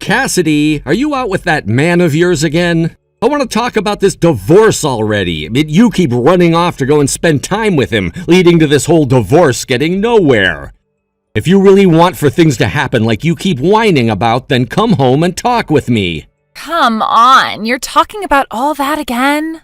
Cassidy, are you out with that man of yours again? I want to talk about this divorce already. You keep running off to go and spend time with him, leading to this whole divorce getting nowhere. If you really want for things to happen like you keep whining about, then come home and talk with me. Come on, you're talking about all that again?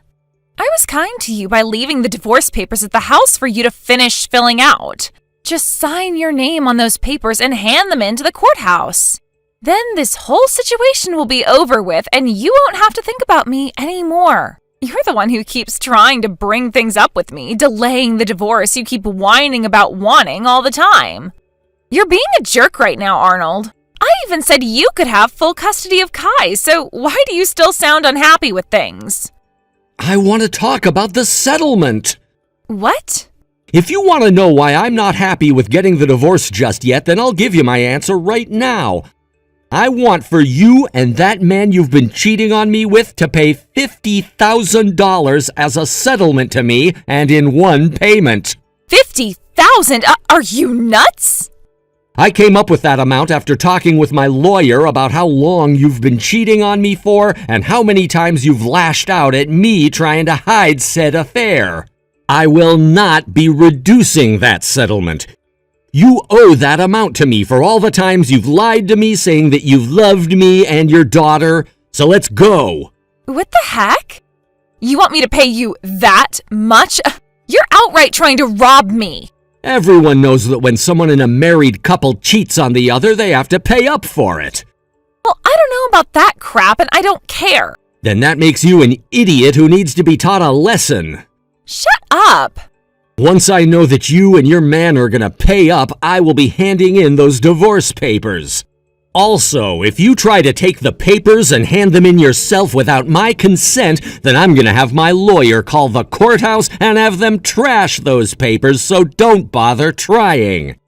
I was kind to you by leaving the divorce papers at the house for you to finish filling out. Just sign your name on those papers and hand them in to the courthouse. Then this whole situation will be over with and you won't have to think about me anymore. You're the one who keeps trying to bring things up with me, delaying the divorce you keep whining about wanting all the time. You're being a jerk right now, Arnold. I even said you could have full custody of Kai, so why do you still sound unhappy with things? I want to talk about the settlement. What? If you want to know why I'm not happy with getting the divorce just yet, then I'll give you my answer right now. I want for you and that man you've been cheating on me with to pay $50,000 as a settlement to me and in one payment. $50,000? Are you nuts? I came up with that amount after talking with my lawyer about how long you've been cheating on me for and how many times you've lashed out at me trying to hide said affair. I will not be reducing that settlement. You owe that amount to me for all the times you've lied to me saying that you've loved me and your daughter, so let's go. What the heck? You want me to pay you that much? You're outright trying to rob me. Everyone knows that when someone in a married couple cheats on the other, they have to pay up for it. Well, I don't know about that crap and I don't care. Then that makes you an idiot who needs to be taught a lesson. Shut up. Once I know that you and your man are gonna pay up, I will be handing in those divorce papers. Also, if you try to take the papers and hand them in yourself without my consent, then I'm gonna have my lawyer call the courthouse and have them trash those papers, so don't bother trying.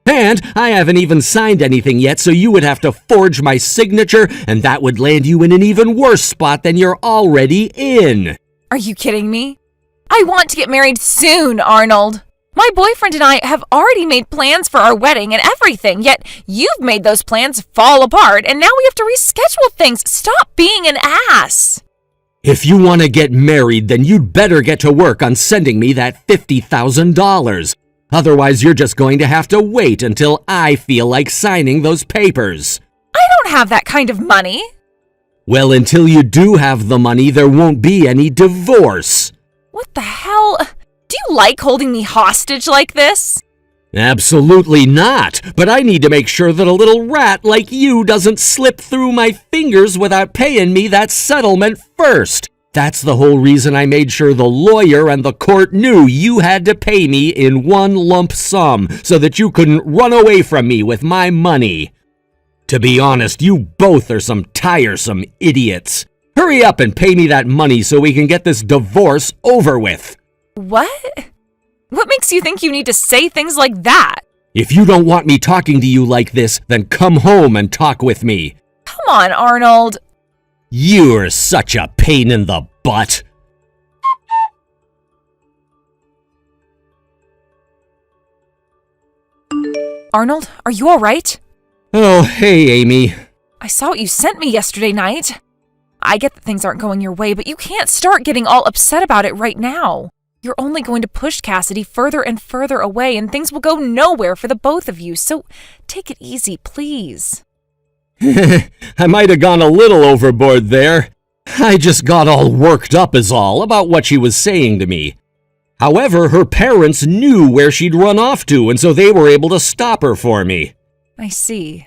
And I haven't even signed anything yet, so you would have to forge my signature, and that would land you in an even worse spot than you're already in. Are you kidding me? I want to get married soon, Arnold. My boyfriend and I have already made plans for our wedding and everything, yet you've made those plans fall apart and now we have to reschedule things. Stop being an ass. If you want to get married, then you'd better get to work on sending me that $50,000. Otherwise, you're just going to have to wait until I feel like signing those papers. I don't have that kind of money. Well, until you do have the money, there won't be any divorce. What the hell? Do you like holding me hostage like this? Absolutely not, but I need to make sure that a little rat like you doesn't slip through my fingers without paying me that settlement first. That's the whole reason I made sure the lawyer and the court knew you had to pay me in one lump sum so that you couldn't run away from me with my money. To be honest, you both are some tiresome idiots. Hurry up and pay me that money so we can get this divorce over with. What? What makes you think you need to say things like that? If you don't want me talking to you like this, then come home and talk with me. Come on, Arnold. You're such a pain in the butt. Arnold, are you all right? Oh, hey, Amy. I saw what you sent me yesterday night. I get that things aren't going your way, but you can't start getting all upset about it right now. You're only going to push Cassidy further and further away, and things will go nowhere for the both of you, so take it easy, please. I might have gone a little overboard there. I just got all worked up is all about what she was saying to me. However, her parents knew where she'd run off to, and so they were able to stop her for me. I see.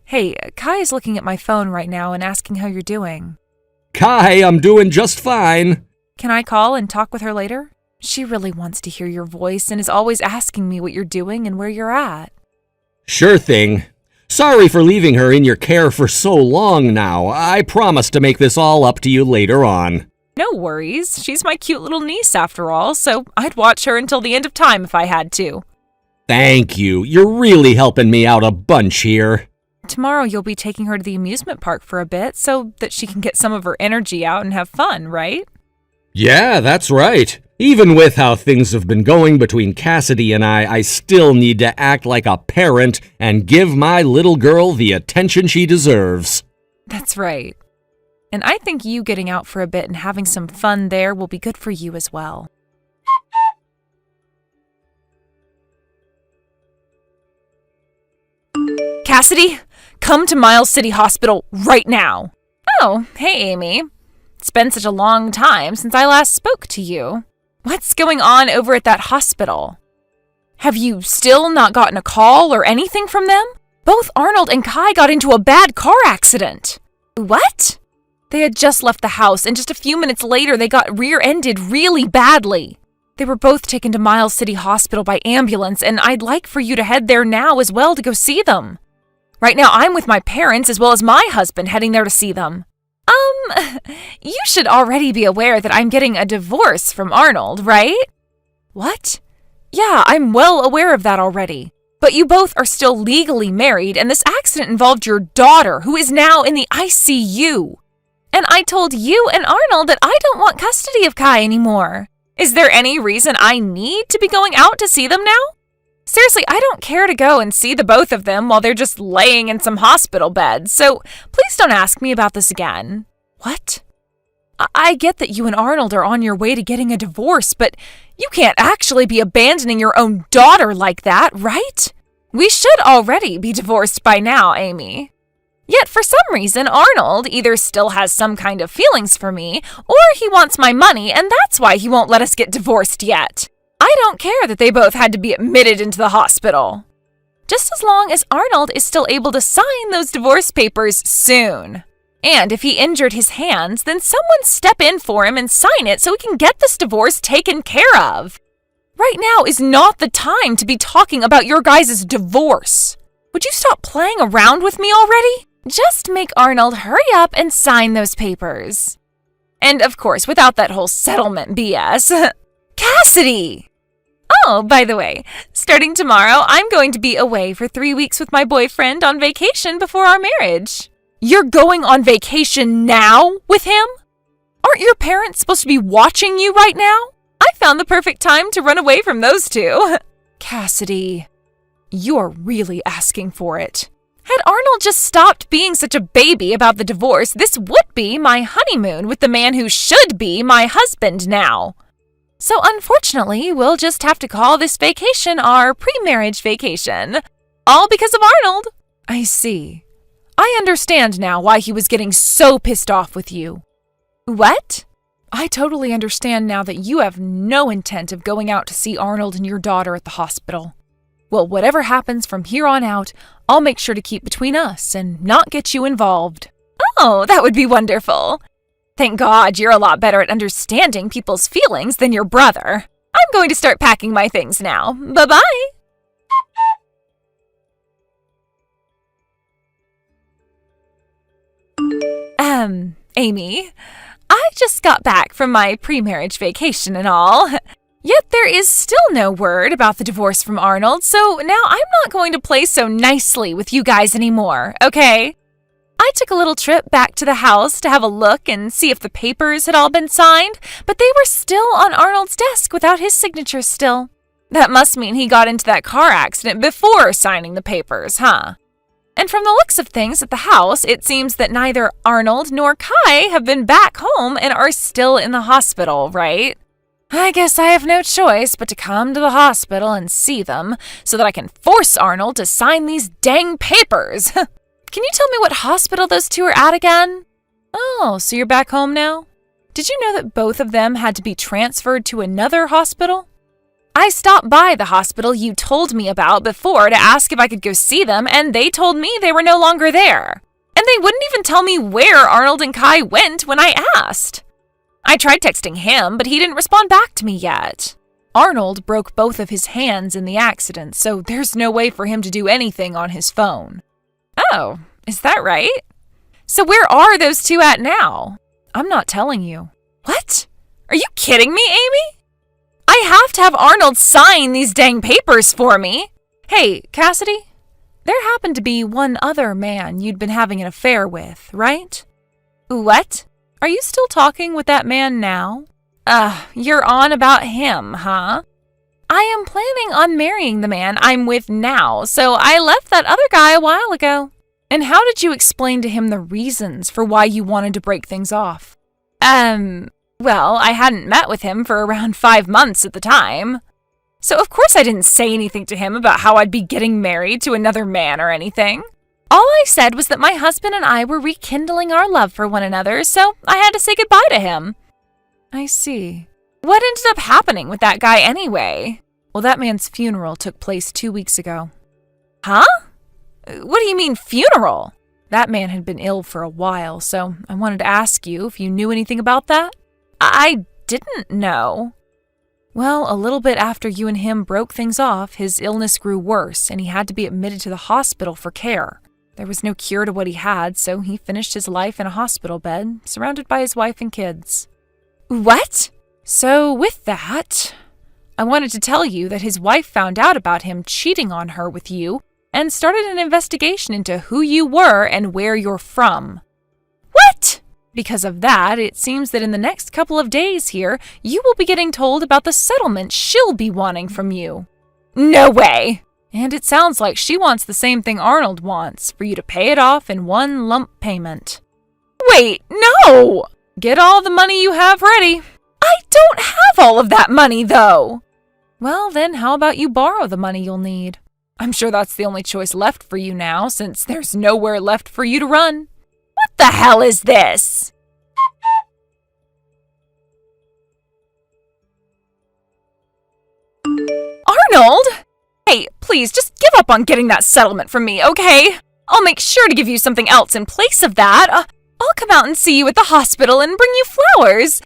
Hey, Kai is looking at my phone right now and asking how you're doing. Kai, I'm doing just fine. Can I call and talk with her later? She really wants to hear your voice and is always asking me what you're doing and where you're at. Sure thing. Sorry for leaving her in your care for so long now. I promise to make this all up to you later on. No worries. She's my cute little niece after all, so I'd watch her until the end of time if I had to. Thank you. You're really helping me out a bunch here. Tomorrow you'll be taking her to the amusement park for a bit so that she can get some of her energy out and have fun, right? Yeah, that's right. Even with how things have been going between Cassidy and I still need to act like a parent and give my little girl the attention she deserves. That's right. And I think you getting out for a bit and having some fun there will be good for you as well. Cassidy, come to Miles City Hospital right now. Oh, hey, Amy. It's been such a long time since I last spoke to you. What's going on over at that hospital? Have you still not gotten a call or anything from them? Both Arnold and Kai got into a bad car accident. What? They had just left the house, and just a few minutes later they got rear-ended really badly. They were both taken to Miles City Hospital by ambulance, and I'd like for you to head there now as well to go see them. Right now I'm with my parents as well as my husband heading there to see them. You should already be aware that I'm getting a divorce from Arnold, right? What? Yeah, I'm well aware of that already. But you both are still legally married, and this accident involved your daughter, who is now in the ICU. And I told you and Arnold that I don't want custody of Kai anymore. Is there any reason I need to be going out to see them now? Seriously, I don't care to go and see the both of them while they're just laying in some hospital beds, so please don't ask me about this again. What? I get that you and Arnold are on your way to getting a divorce, but you can't actually be abandoning your own daughter like that, right? We should already be divorced by now, Amy. Yet for some reason, Arnold either still has some kind of feelings for me, or he wants my money, and that's why he won't let us get divorced yet. I don't care that they both had to be admitted into the hospital. Just as long as Arnold is still able to sign those divorce papers soon. And if he injured his hands, then someone step in for him and sign it so we can get this divorce taken care of. Right now is not the time to be talking about your guys' divorce. Would you stop playing around with me already? Just make Arnold hurry up and sign those papers. And of course, without that whole settlement BS. Cassidy! Oh, by the way, starting tomorrow, I'm going to be away for 3 weeks with my boyfriend on vacation before our marriage. You're going on vacation now with him? Aren't your parents supposed to be watching you right now? I found the perfect time to run away from those two. Cassidy, you're really asking for it. Had Arnold just stopped being such a baby about the divorce, this would be my honeymoon with the man who should be my husband now. So unfortunately, we'll just have to call this vacation our pre-marriage vacation. All because of Arnold. I see. I understand now why he was getting so pissed off with you. What? I totally understand now that you have no intent of going out to see Arnold and your daughter at the hospital. Well, whatever happens from here on out, I'll make sure to keep between us and not get you involved. Oh, that would be wonderful. Thank God you're a lot better at understanding people's feelings than your brother. I'm going to start packing my things now. Bye-bye. Amy, I just got back from my pre-marriage vacation and all. Yet there is still no word about the divorce from Arnold, so now I'm not going to play so nicely with you guys anymore, okay? I took a little trip back to the house to have a look and see if the papers had all been signed, but they were still on Arnold's desk without his signature still. That must mean he got into that car accident before signing the papers, huh? And from the looks of things at the house, it seems that neither Arnold nor Kai have been back home and are still in the hospital, right? I guess I have no choice but to come to the hospital and see them so that I can force Arnold to sign these dang papers. Can you tell me what hospital those two are at again? Oh, so you're back home now? Did you know that both of them had to be transferred to another hospital? I stopped by the hospital you told me about before to ask if I could go see them, and they told me they were no longer there. And they wouldn't even tell me where Arnold and Kai went when I asked. I tried texting him, but he didn't respond back to me yet. Arnold broke both of his hands in the accident, so there's no way for him to do anything on his phone. Oh, is that right? So where are those two at now? I'm not telling you. What? Are you kidding me, Amy? I have to have Arnold sign these dang papers for me. Hey, Cassidy, there happened to be one other man you'd been having an affair with, right? What? Are you still talking with that man now? You're on about him, huh? I am planning on marrying the man I'm with now, so I left that other guy a while ago. And how did you explain to him the reasons for why you wanted to break things off? Well, I hadn't met with him for around 5 months at the time. So of course I didn't say anything to him about how I'd be getting married to another man or anything. All I said was that my husband and I were rekindling our love for one another, so I had to say goodbye to him. I see. What ended up happening with that guy anyway? Well, that man's funeral took place 2 weeks ago. Huh? What do you mean, funeral? That man had been ill for a while, so I wanted to ask you if you knew anything about that. I didn't know. Well, a little bit after you and him broke things off, his illness grew worse, and he had to be admitted to the hospital for care. There was no cure to what he had, so he finished his life in a hospital bed, surrounded by his wife and kids. What? So with that, I wanted to tell you that his wife found out about him cheating on her with you and started an investigation into who you were and where you're from. What? Because of that, it seems that in the next couple of days here, you will be getting told about the settlement she'll be wanting from you. No way! And it sounds like she wants the same thing Arnold wants, for you to pay it off in one lump payment. Wait, no! Get all the money you have ready. I don't have all of that money, though! Well, then how about you borrow the money you'll need? I'm sure that's the only choice left for you now, since there's nowhere left for you to run. What the hell is this? Arnold! Hey, please, just give up on getting that settlement from me, okay? I'll make sure to give you something else in place of that. I'll come out and see you at the hospital and bring you flowers.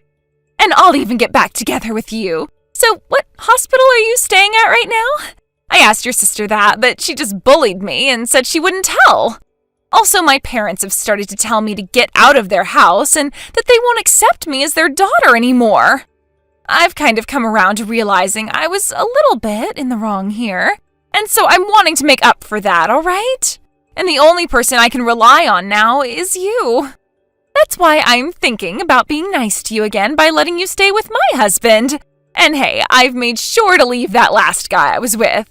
And I'll even get back together with you. So, what hospital are you staying at right now? I asked your sister that, but she just bullied me and said she wouldn't tell. Also, my parents have started to tell me to get out of their house and that they won't accept me as their daughter anymore. I've kind of come around to realizing I was a little bit in the wrong here, and so I'm wanting to make up for that, all right? And the only person I can rely on now is you. That's why I'm thinking about being nice to you again by letting you stay with my husband. And hey, I've made sure to leave that last guy I was with.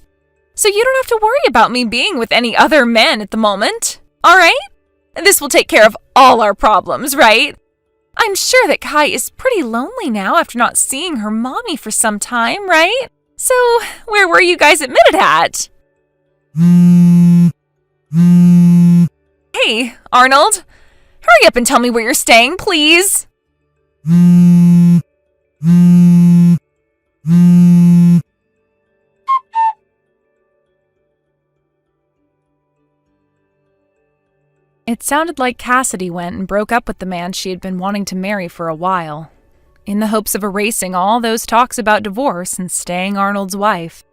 So you don't have to worry about me being with any other men at the moment, all right? This will take care of all our problems, right? I'm sure that Kai is pretty lonely now after not seeing her mommy for some time, right? So, where were you guys admitted at? Hey, Arnold. Hurry up and tell me where you're staying, please. It sounded like Cassidy went and broke up with the man she had been wanting to marry for a while, in the hopes of erasing all those talks about divorce and staying Arnold's wife.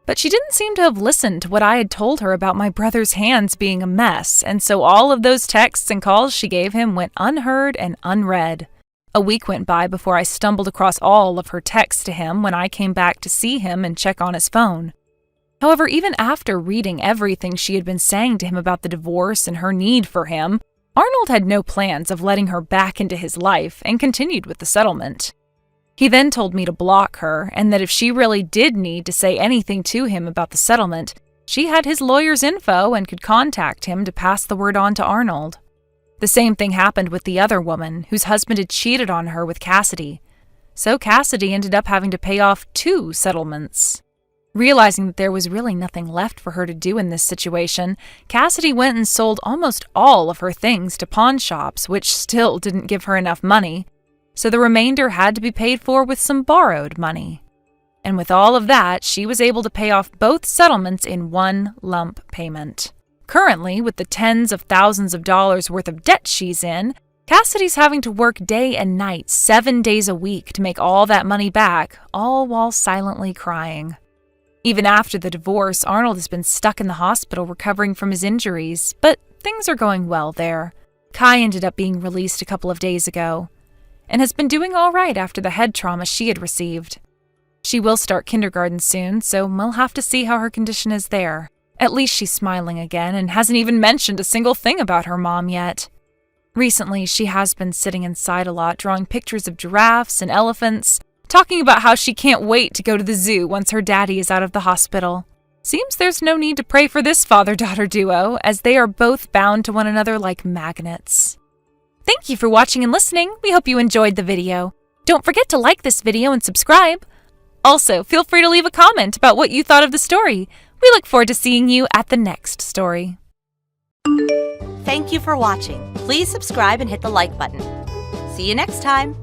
But she didn't seem to have listened to what I had told her about my brother's hands being a mess, and so all of those texts and calls she gave him went unheard and unread. A week went by before I stumbled across all of her texts to him when I came back to see him and check on his phone. However, even after reading everything she had been saying to him about the divorce and her need for him, Arnold had no plans of letting her back into his life and continued with the settlement. He then told me to block her and that if she really did need to say anything to him about the settlement, she had his lawyer's info and could contact him to pass the word on to Arnold. The same thing happened with the other woman, whose husband had cheated on her with Cassidy. So Cassidy ended up having to pay off 2 settlements. Realizing that there was really nothing left for her to do in this situation, Cassidy went and sold almost all of her things to pawn shops, which still didn't give her enough money. So the remainder had to be paid for with some borrowed money. And with all of that, she was able to pay off both settlements in one lump payment. Currently, with the tens of thousands of dollars worth of debt she's in, Cassidy's having to work day and night, 7 days a week to make all that money back, all while silently crying. Even after the divorce, Arnold has been stuck in the hospital recovering from his injuries, but things are going well there. Kai ended up being released a couple of days ago, and has been doing all right after the head trauma she had received. She will start kindergarten soon, so we'll have to see how her condition is there. At least she's smiling again and hasn't even mentioned a single thing about her mom yet. Recently, she has been sitting inside a lot, drawing pictures of giraffes and elephants, talking about how she can't wait to go to the zoo once her daddy is out of the hospital. Seems there's no need to pray for this father-daughter duo, as they are both bound to one another like magnets. Thank you for watching and listening. We hope you enjoyed the video. Don't forget to like this video and subscribe. Also, feel free to leave a comment about what you thought of the story. We look forward to seeing you at the next story. Thank you for watching. Please subscribe and hit the like button. See you next time.